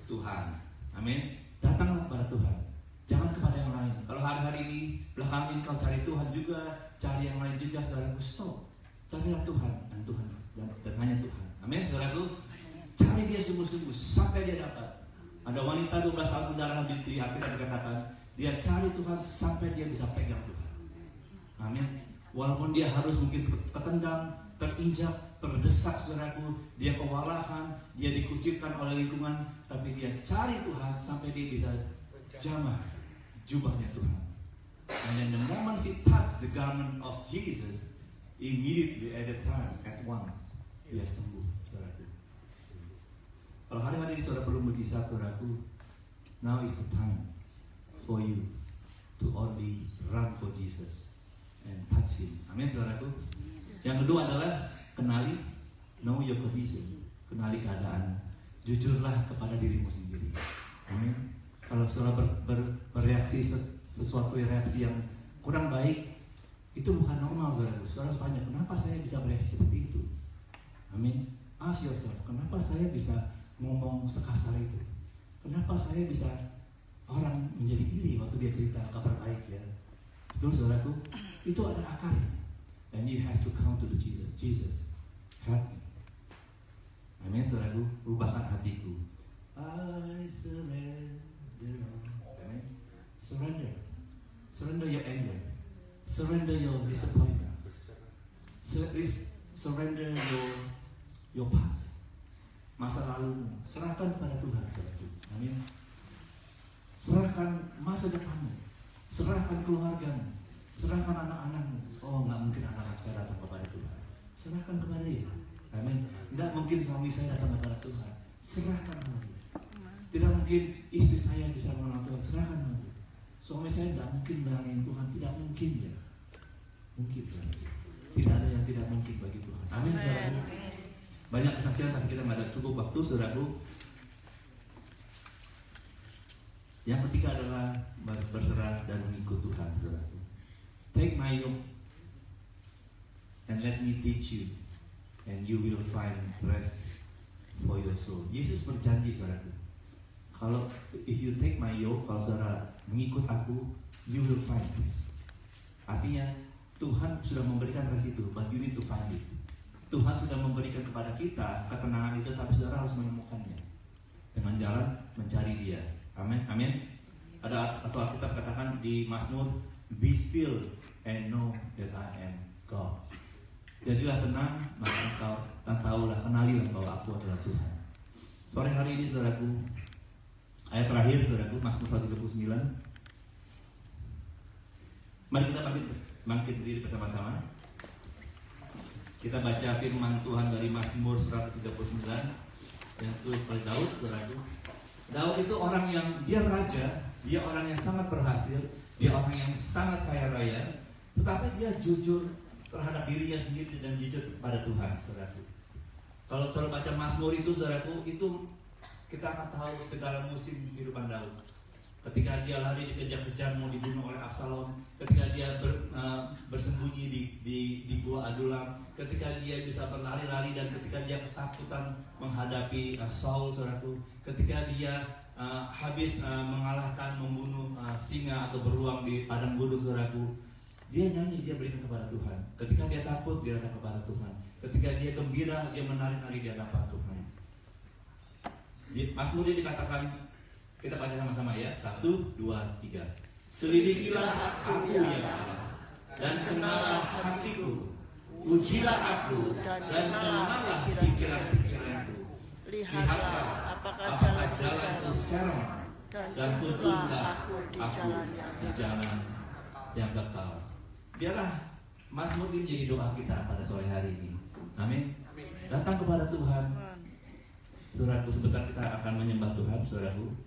Tuhan. Amin. Datanglah kepada Tuhan. Jangan kepada yang lain. Kalau hari-hari ini belakangan ini kau cari Tuhan juga, cari yang lain juga, saudaraku, stop. Carilah Tuhan dan hanya Tuhan. Amin, saudaraku. Cari dia sungguh-sungguh sampai dia dapat. Ada wanita 12 tahun pendarahan di Alkitab dikatakan, dia cari Tuhan sampai dia bisa pegang Tuhan. Amin. Walaupun dia harus mungkin tertendang, terinjak, terdesak, saudaraku, dia kewalahan, dia dikucilkan oleh lingkungan, tapi dia cari Tuhan sampai dia bisa jamah jubahnya Tuhan. And the moment she touched the garment of Jesus, immediately at the time, at once, dia sembuh, saudaraku. Kalau hari-hari ini saudara perlu mujizat, saudaraku, now is the time for you to only run for Jesus and touch Him. Amin, saudaraku. Yang kedua adalah kenali, know your condition, kenali keadaan, jujurlah kepada dirimu sendiri. Amin. Kalau saudara bereaksi sesuatu reaksi yang kurang baik, itu bukan normal, saudara. Saudara harus tanya, kenapa saya bisa bereaksi seperti itu? Amin. Ask yourself, kenapa saya bisa ngomong sekasar itu? Kenapa saya bisa orang menjadi iri waktu dia cerita kabar baik ya? Betul, saudaraku. Itu ada akarnya. And you have to come to the Jesus, help me. Amin, saudaraku. Rubahkan hatiku. I surrender. Amin. So Surrender your disappointments. Surrender your past. Masa lalumu, serahkan kepada Tuhan. Amin. Serahkan masa depanmu, serahkan keluargamu, serahkan anak-anakmu. Oh, nggak mungkin anak-anak saya datang kepada Tuhan. Serahkan kepada Dia. Amin. Nggak mungkin suami saya datang kepada Tuhan. Serahkan kepada Dia. Tidak mungkin istri saya bisa mengenal Tuhan. Serahkan kepada Dia. Suami saya tidak mungkin melayani Tuhan. Tidak mungkin ya. Mungkin Tuhan. Tidak ada yang tidak mungkin bagi Tuhan. Amin. Saudaraku. Banyak kesaksian tapi kita nggak ada cukup waktu, saudaraku. Yang ketiga adalah berserah dan mengikut Tuhan, saudaraku. Take my yoke and let me teach you, and you will find rest for your soul. Yesus berjanji, saudaraku. Kalau if you take my yoke, kalau saudara mengikut aku, you will find rest. Artinya Tuhan sudah memberikan rest itu, but you need to find it. Tuhan sudah memberikan kepada kita ketenangan itu, tapi saudara harus menemukannya dengan jalan mencari Dia. Amin, amin. Ada atau Alkitab katakan di Mazmur, be still and know that I am God. Jadilah tenang, maka engkau dan tahulah, kenalilah bahwa aku adalah Tuhan. Sore hari ini, saudaraku, ayat terakhir, saudaraku, Mazmur 139. Mari kita bangkit berdiri bersama-sama. Kita baca firman Tuhan dari Mazmur 139 yang ditulis oleh Daud, saudaraku. Daud itu orang yang dia raja, dia orang yang sangat berhasil, dia orang yang sangat kaya raya, tetapi dia jujur terhadap dirinya sendiri dan jujur kepada Tuhan, saudaraku. Kalau saudara baca Mazmur itu, saudaraku, itu kita akan tahu segala musim kehidupan Daud. Ketika dia lari dikejar-kejar mau dibunuh oleh Absalom, ketika dia bersembunyi di gua Adulam, ketika dia bisa berlari-lari dan ketika dia ketakutan menghadapi Saul, saudaraku, ketika dia habis mengalahkan, membunuh singa atau beruang di padang gurun, saudaraku, dia nyanyi, dia berikan kepada Tuhan. Ketika dia takut, dia datang kepada Tuhan. Ketika dia gembira, dia menari-nari di hadapan Tuhan. Di Mazmur ini dikatakan, kita baca sama-sama ya. 1, 2, 3. Selidikilah aku ya Allah, dan kenalah hatiku. Ujilah aku dan kenallah pikiran-pikiranku. Lihatlah apakah jalanku serong, dan tuntunlah aku di jalan yang kekal. Biarlah Mazmur ini menjadi doa kita pada sore hari ini. Amin. Datang kepada Tuhan. Saudaraku, sebentar kita akan menyembah Tuhan, saudaraku.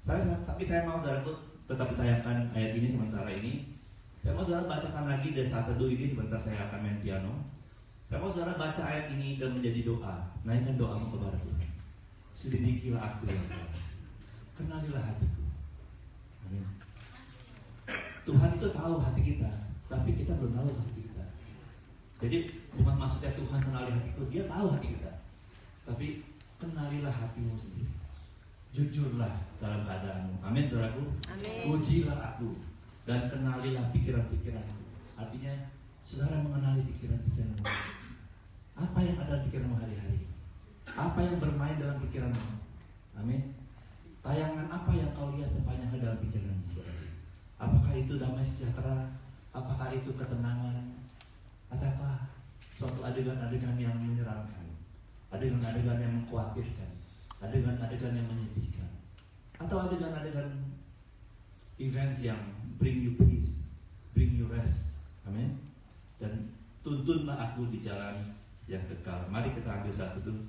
Tapi saya mau saudaraku tetap ditayangkan ayat ini sementara ini. Saya mau saudara bacakan lagi dari saat teduh ini, sebentar saya akan main piano. Saya mau saudara baca ayat ini dan menjadi doa. Naikkan doamu kepada Tuhan. Selidikilah aku ya Allah, kenalilah hatiku. Amin. Tuhan itu tahu hati kita, tapi kita belum tahu hati kita. Jadi bukan maksudnya Tuhan kenali hatiku, Dia tahu hati kita. Tapi kenalilah hatimu sendiri. Jujurlah dalam keadaanmu. Amin, saudaraku. Amin. Ujilah aku dan kenalilah pikiran-pikiranku. Artinya, saudara mengenali pikiran-pikiranmu. Apa yang ada di pikiranmu hari-hari? Apa yang bermain dalam pikiranmu? Amin. Tayangan apa yang kau lihat sepanjang hari dalam pikiranmu? Apakah itu damai sejahtera? Apakah itu ketenangan? Ataukah suatu adegan-adegan yang menyeramkan? Adegan-adegan yang mengkhawatirkan? Adegan-adegan yang menyedihkan? Atau adegan-adegan events yang bring you peace, bring you rest? Amin. Dan tuntunlah aku di jalan yang kekal. Mari kita ambil satu dulu.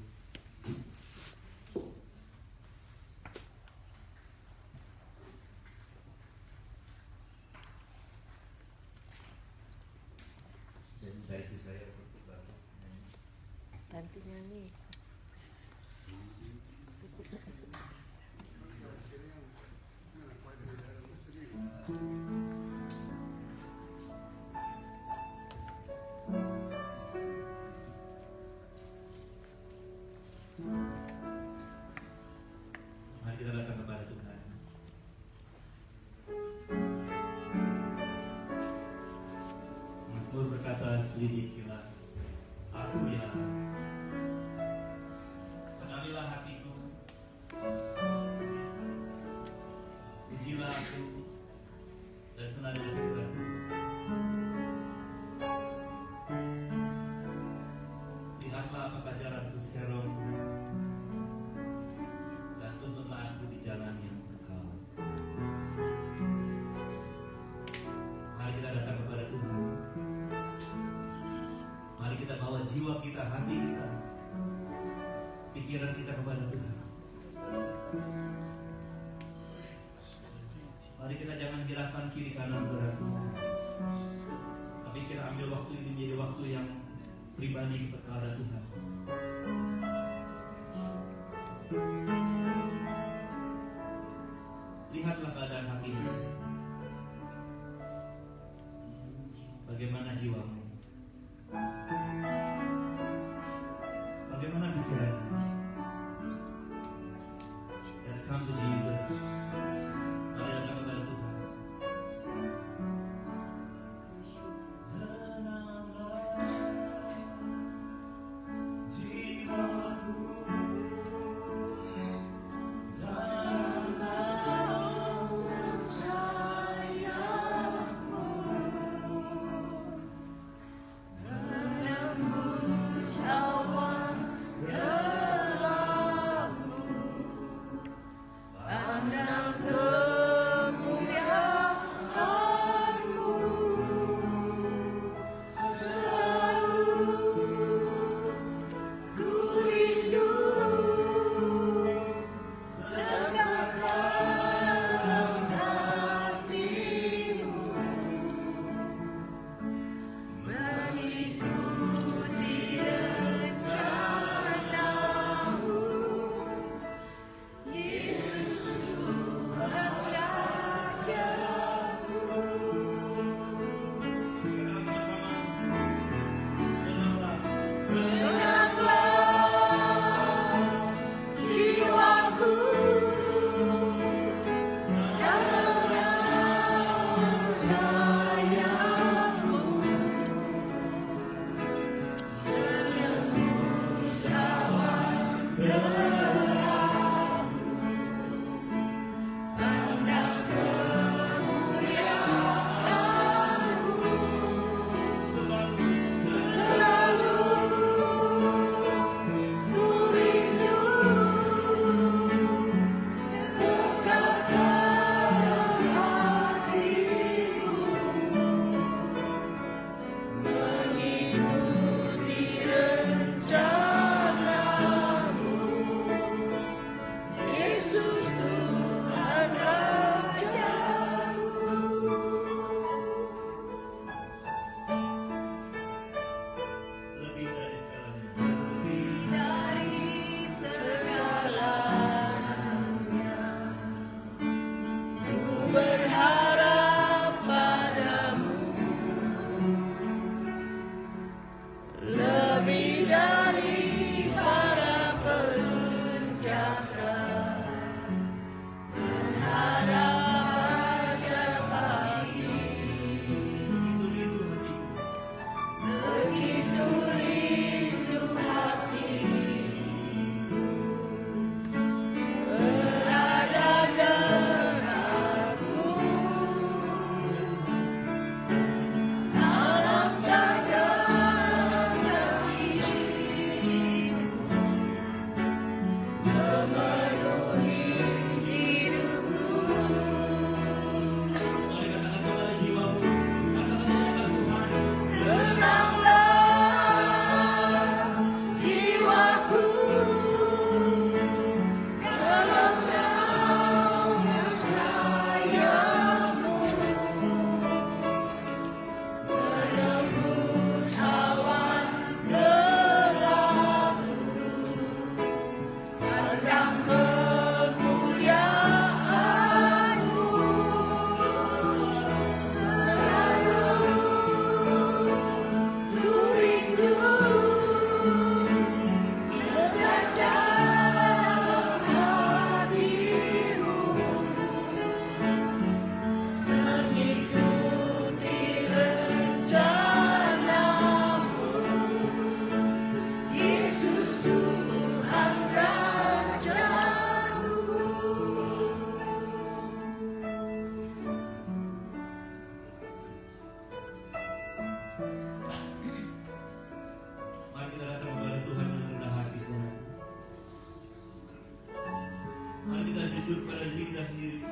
Saya istri saya Bantu nyanyi. Mari kita datang kepada Tuhan. Mazmur berkata, selidikilah aku ya, Lihatlah apa ajaranku sekarang, dan tuntunlah aku di jalan yang kekal. Mari kita datang kepada Tuhan. Mari kita bawa jiwa kita, hati kita, pikiran kita kepada Tuhan. Mari kita jangan hiraukan kiri kanan saudaraku, tapi kita ambil waktu ini menjadi waktu yang pribadi kepada Tuhan. Lihatlah keadaan hatimu. Bagaimana jiwamu? Bagaimana pikiranmu? Let's come to Jesus. Mari datang kepada Tuhan. Tenanglah jujur pada diri kita sendiri.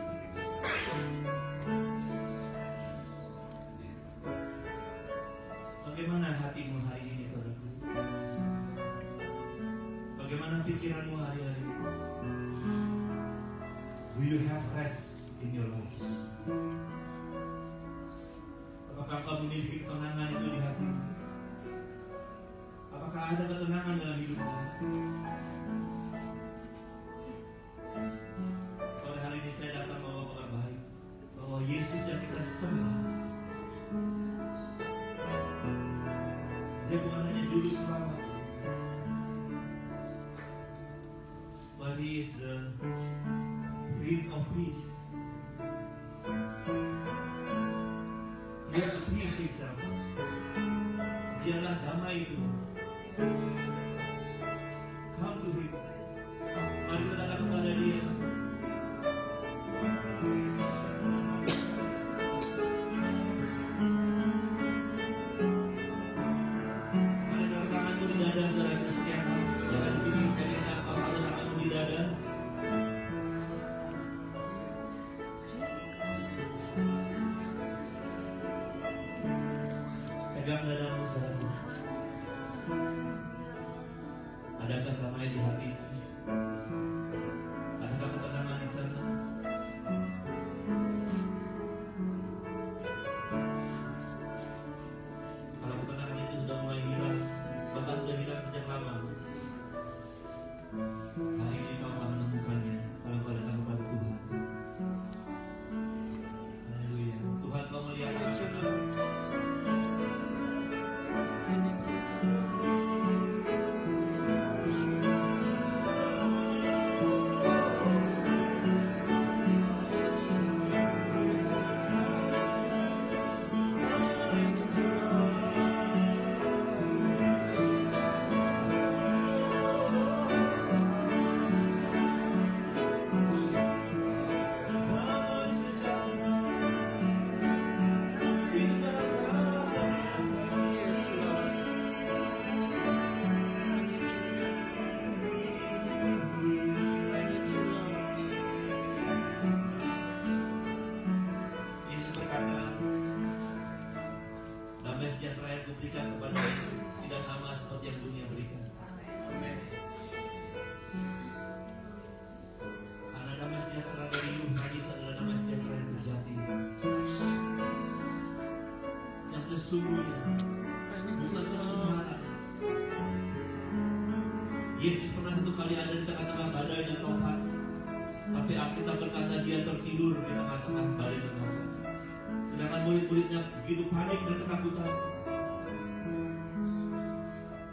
Bagaimana hatimu hari ini, saudaraku? Bagaimana pikiranmu hari-hari ini? Do you have rest in your life? Apakah kau memiliki ketenangan itu di hatimu? Apakah ada ketenangan dalam hidupmu? Sore hari ini saya datang membawa kabar baik bahwa Yesus yang kita sembah, Dia bukan hanya juru selamat, but He is the Prince of Peace. He is the peace itself. Dialah damai itu. Come to Him. Mari kita datang kepada Dia. Mari taruh tanganmu di dada, saudara Kristen. Jangan di sini, saya minta kau taruh tanganmu di dada. Pegang dadamu, saudara. Adakah damai di hati? Adakah ketenangan di sana? Kalau ketenangan itu sudah mulai hilang, bahkan sudah hilang sejak lama, hari ini kau akan menemukannya kalau kau datang kepada Tuhan. Haleluya. Tuhan, kau melihat anak-anak. Yesus berkata, damai sejahtera yang kuberikan kepada tidak sama seperti yang dunia berikan. Karena damai sejahtera dari Yesus adalah damai sejahtera yang sejati, yang sesungguhnya, bukan sementara. Yesus pernah satu kali ada di tengah-tengah badai dan topan, tapi Alkitab berkata Dia tertidur di tengah-tengah badai dan topan. Sedangkan murid-muridnya begitu panik dan ketakutan.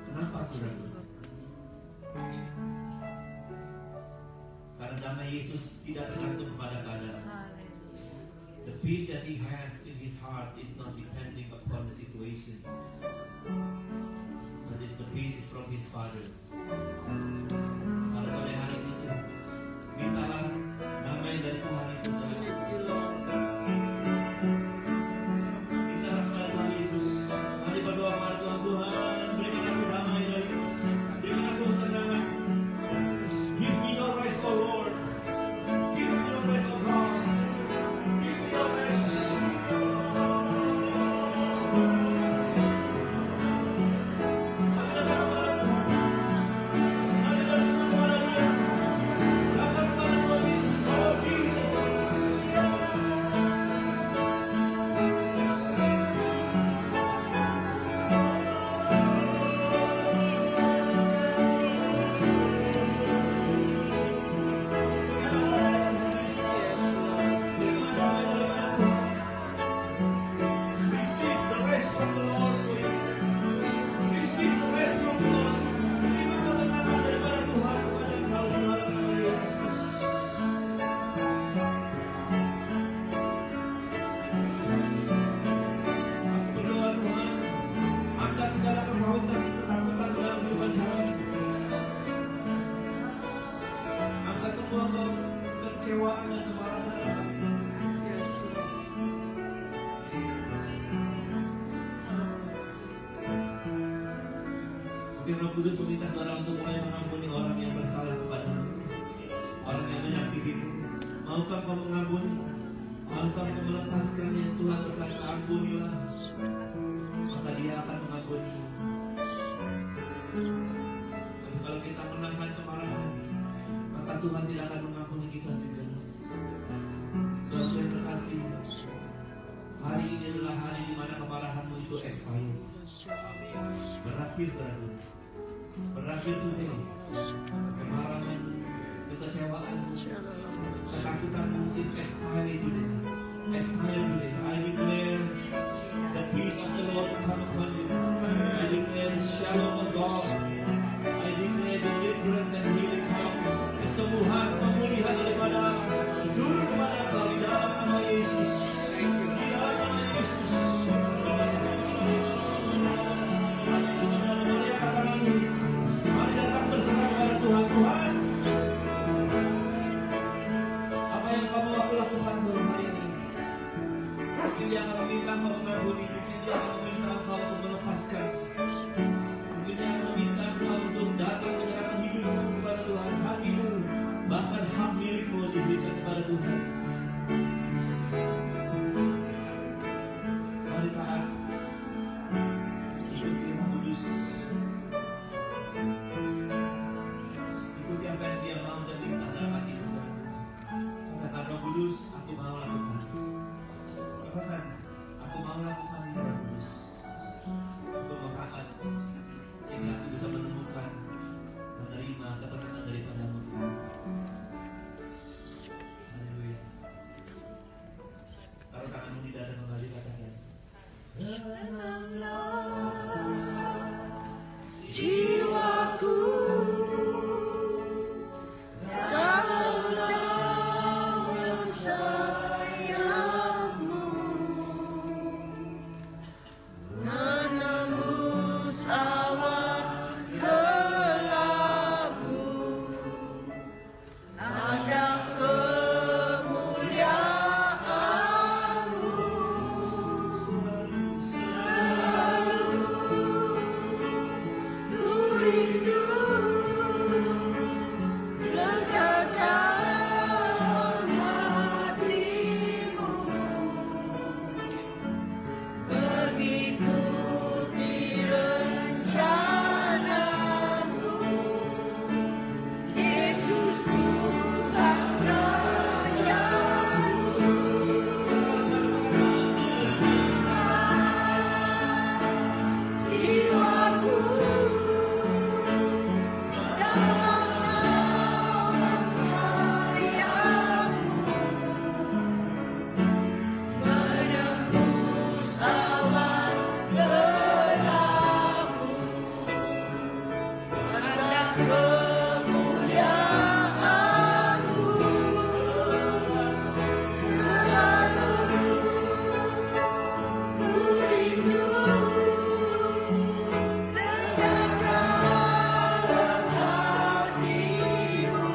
Kenapa, saudara? Karena damai Yesus tidak tergantung kepada keadaan. The peace that He has in His heart is not depending upon the situation, but it's the peace from His Father. Kalau sore hari ini mintalah damai dari Tuhan itu, saudara. Mintalah kepada Tuhan Yesus. Mari berdoa kepada Tuhan. Tuhan, berikan aku damai dari-Mu, berikan aku ketenangan. Give me your rest, O Lord. Give me your rest, O God. Give me your rest. kekecewaan dan kemarahan. Mungkin Roh Kudus meminta saudara untuk mulai mengampuni orang yang bersalah kepada. orang yang menyakitimu. Maukah kau mengampuni? Maukah kau melepaskannya? Tuhan berkata, ampunilah, maka dia akan mengampuni. Dan kalau kita menahan kemarahan, maka Tuhan tidak akan mengampuni kita juga. Saudara yang terkasih, hari ini adalah hari di mana kemarahanmu itu expired. Berakhir, saudara. Berakhir today. Kemarahan, kekecewaan, ketakutanmu itu expired today. Expired today. I declare the peace of the Lord to come upon you. I declare the shalom of God. I declare deliverance and healing come. Kesembuhan, pemulihan daripada turun kepada kau di dalam nama Yesus. Di dalam nama Yesus. Mari datang berserah kepada Tuhan. Tuhan, apa yang kamu aku lakukan hari ini? Mungkin dia akan meminta engkau mengampuni. Mungkin dia akan meminta engkau untuk melepaskan. Mungkin dia akan meminta engkau untuk datang menyerahkan hidupmu kepada Tuhan, hatimu, bahkan hak milikmu diberikan kepada Tuhan. Mari taat, ikuti Roh Kudus, ikuti apa yang dia mau dan minta dalam hatimu. Katakan, Roh Kudus, aku mau lakukan. Katakan, aku mau lakukan ini, Roh Kudus. Aku mau taat, sehingga aku bisa menemukan, menerima kata-kata daripadamu. Haleluya. Taruh tanganmu di dada kembali, katakan, tenanglah jiwaku dalam naungan sayangmu, menembus awan gelapmu, ada kemuliaanmu selalu rindu dekat dalam hatimu, mengikuti rencanamu, Yesus Tuhan Rajaku. Jiwaku dalam naungan sayangmu, menembus awan gelapmu, ada kemuliaanmu selalu rindu dekat dalam hatimu,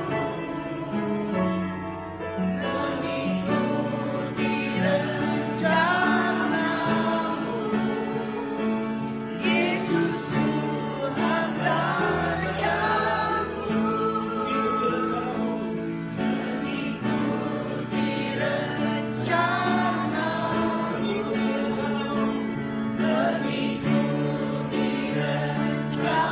mengikuti rencanamu, Yesus Tuhan Rajaku. Mengikuti rencanamu, mengikuti rencanamu,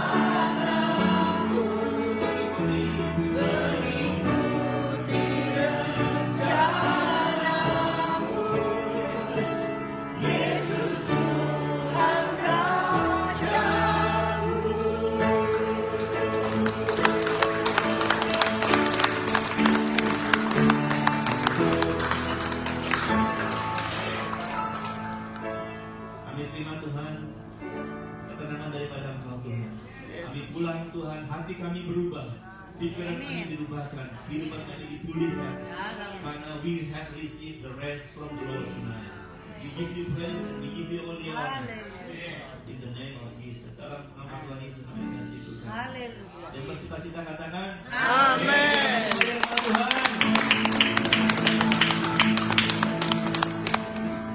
mengikuti rencanamu, Yesus Tuhan Rajaku. Kami terima Tuhan ketenangan daripada Engkau Tuhan. Kami pulang Tuhan, hati kami berubah, pikiran kami dirubahkan, kehidupan kami dipulihkan, karena we have received the rest from the Lord tonight. We give you praise and we give you all the honor. In the name of Jesus. Dalam nama Tuhan Yesus kami kasih Tuhan. Dan bersuka cita katakan, Amin.